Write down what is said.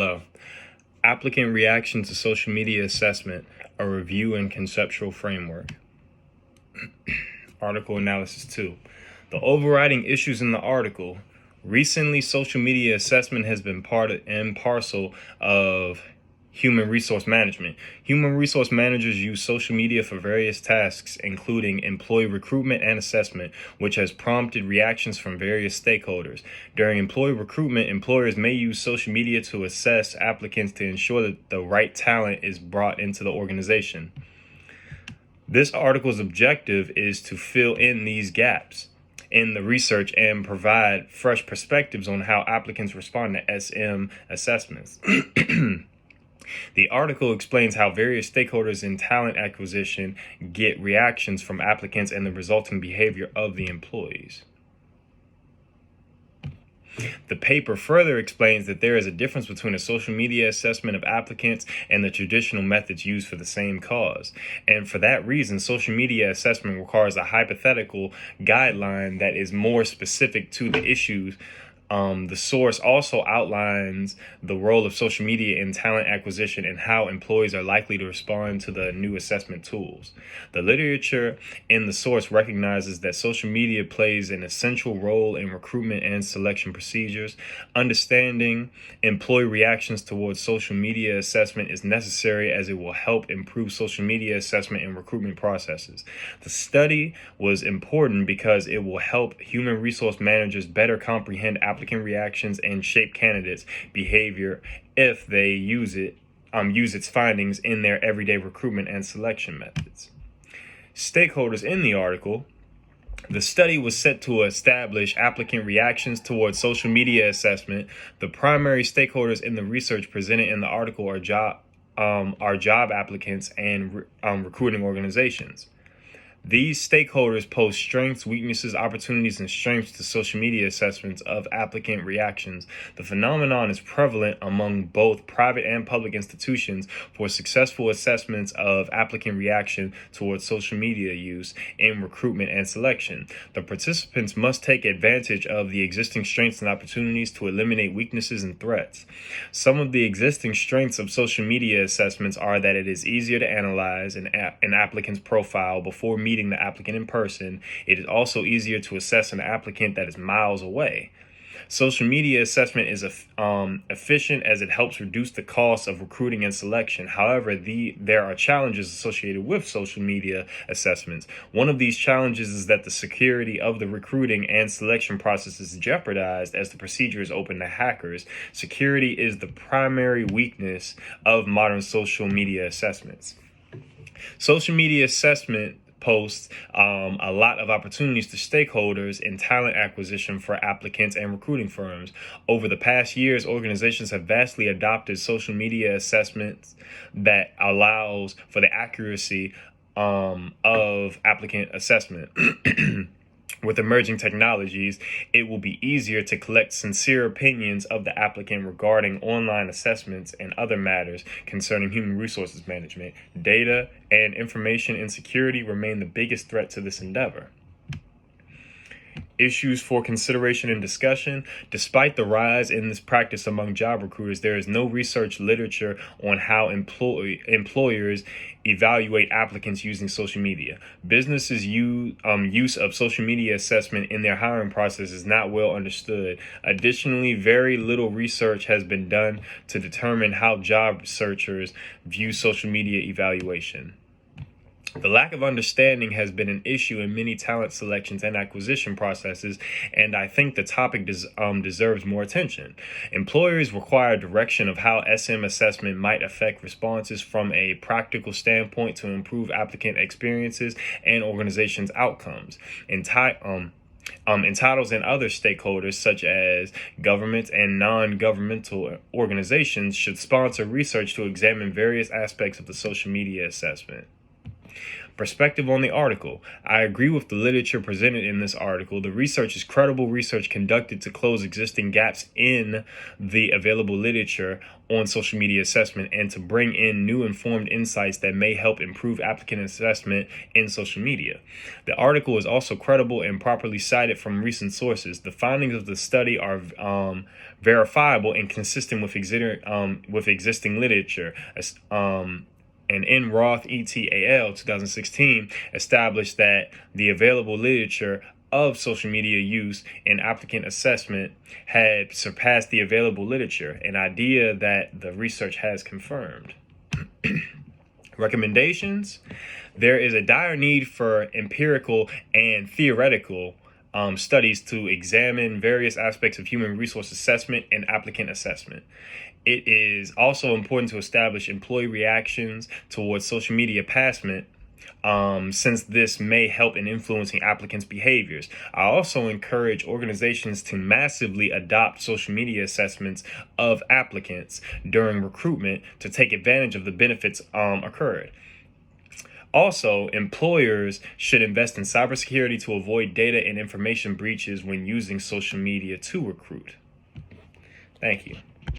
Hello. Applicant reaction to social media assessment, a review and conceptual framework. Article analysis 2. The overriding issues in the article. Recently, social media assessment has been part and parcel of human resource management. Human resource managers use social media for various tasks, including employee recruitment and assessment, which has prompted reactions from various stakeholders. During employee recruitment, employers may use social media to assess applicants to ensure that the right talent is brought into the organization. This article's objective is to fill in these gaps in the research and provide fresh perspectives on how applicants respond to SM assessments. The article explains how various stakeholders in talent acquisition get reactions from applicants and the resulting behavior of the employees. The paper further explains that there is a difference between a social media assessment of applicants and the traditional methods used for the same cause. And for that reason, social media assessment requires a hypothetical guideline that is more specific to the issues. The source also outlines the role of social media in talent acquisition and how employees are likely to respond to the new assessment tools. The literature in the source recognizes that social media plays an essential role in recruitment and selection procedures. Understanding employee reactions towards social media assessment is necessary as it will help improve social media assessment and recruitment processes. The study was important because it will help human resource managers better comprehend applicant reactions and shape candidates' behavior if they use its findings in their everyday recruitment and selection methods. Stakeholders in the article. The study was set to establish applicant reactions towards social media assessment. The primary stakeholders in the research presented in the article are job applicants and recruiting organizations. These stakeholders pose strengths, weaknesses, opportunities, and strengths to social media assessments of applicant reactions. The phenomenon is prevalent among both private and public institutions for successful assessments of applicant reaction towards social media use in recruitment and selection. The participants must take advantage of the existing strengths and opportunities to eliminate weaknesses and threats. Some of the existing strengths of social media assessments are that it is easier to analyze an applicant's profile before meeting the applicant in person. It is also easier to assess an applicant that is miles away. Social media assessment is efficient as it helps reduce the cost of recruiting and selection. However, there are challenges associated with social media assessments. One of these challenges is that the security of the recruiting and selection process is jeopardized as the procedure is open to hackers. Security is the primary weakness of modern social media assessments. Social media assessment posts a lot of opportunities to stakeholders in talent acquisition for applicants and recruiting firms. Over the past years, organizations have vastly adopted social media assessments that allows for the accuracy of applicant assessment. With emerging technologies, it will be easier to collect sincere opinions of the applicant regarding online assessments and other matters concerning human resources management. Data and information insecurity remain the biggest threat to this endeavor. Issues for consideration and discussion. Despite the rise in this practice among job recruiters, there is no research literature on how employers evaluate applicants using social media. Businesses' use of social media assessment in their hiring process is not well understood. Additionally, very little research has been done to determine how job searchers view social media evaluation. The lack of understanding has been an issue in many talent selections and acquisition processes, and I think the topic deserves more attention. Employers require direction of how SM assessment might affect responses from a practical standpoint to improve applicant experiences and organizations' outcomes. Entitles and other stakeholders, such as governments and non-governmental organizations, should sponsor research to examine various aspects of the social media assessment. Perspective on the article. I agree with the literature presented in this article. The research is credible research conducted to close existing gaps in the available literature on social media assessment and to bring in new informed insights that may help improve applicant assessment in social media. The article is also credible and properly cited from recent sources. The findings of the study are verifiable and consistent with existing literature. And in Roth et al. 2016 established that the available literature of social media use in applicant assessment had surpassed the available literature, an idea that the research has confirmed. Recommendations. There is a dire need for empirical and theoretical studies to examine various aspects of human resource assessment and applicant assessment. It is also important to establish employee reactions towards social media assessment, since this may help in influencing applicants' behaviors. I also encourage organizations to massively adopt social media assessments of applicants during recruitment to take advantage of the benefits occurred. Also, employers should invest in cybersecurity to avoid data and information breaches when using social media to recruit. Thank you.